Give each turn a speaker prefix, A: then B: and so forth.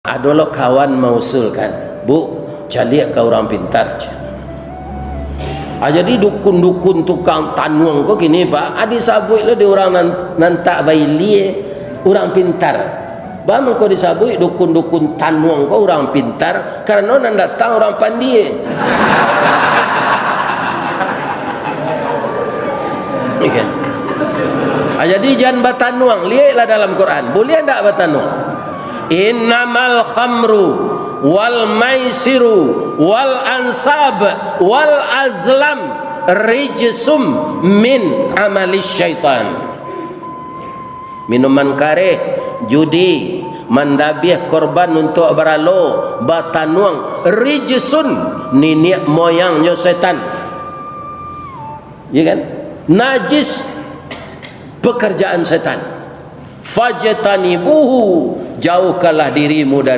A: Ada lo kawan mausulkan, bu, caliak ke orang pintar. Jadi dukun-dukun tukang tanuang kok gini pak, adi sabui lo di orang nantak baili orang pintar. Bang kau disabui dukun-dukun tanuang kok orang pintar, karena nan datang orang pandai. Iya. Jadi jangan batanuang, lihatlah dalam Quran. Boleh enggak batanuang? Innamal khamru wal maisiru wal ansab wal azlam rijsum min amalis syaitan. Minuman kareh, judi, mendabih korban untuk beralo, batanuang, rijsun, nenek moyangnya setan. Ya kan? Najis, pekerjaan setan. Fajtanibuhu, jauhkanlah dirimu dari